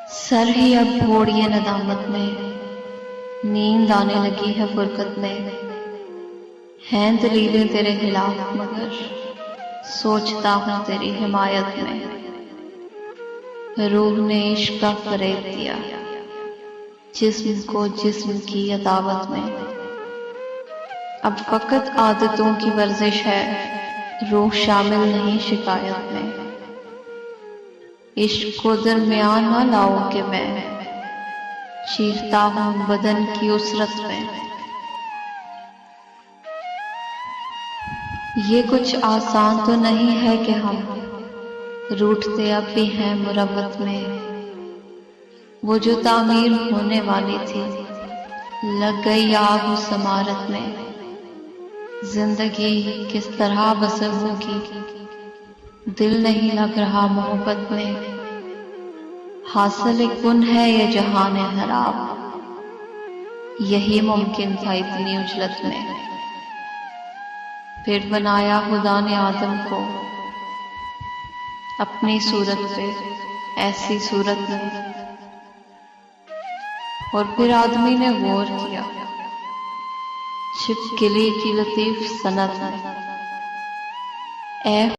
Sir ही अब भोड़िए नदामत में, नींद आने लगी है फुरकत में। हैं दलीलें तेरे खिलाफ मगर सोचता हूँ तेरी हिमायत में। रूह ने इश्क का फरेब दिया जिस्म को जिस्म की अदावत में। अब फकत आदतों की वर्जिश है, रूह शामिल नहीं शिकायत में। इश्क को दरमियान न लाओ कि मैं चीरता हूँ बदन की उसरत में। ये कुछ आसान तो नहीं है कि हम रूठते अब भी हैं मुरव्वत में। वो जो तामीर होने वाली थी लग गई आग उस इमारत में। जिंदगी किस तरह बसर होगी, दिल नहीं लग रहा मोहब्बत में। हासिल कुन है ये जहान खराब, यही मुमकिन था इतनी उजलत में। फिर बनाया खुदा ने आदम को अपनी सूरत पे ऐसी सूरत में। और फिर आदमी ने गौर किया छिपकली की लतीफ सनत में।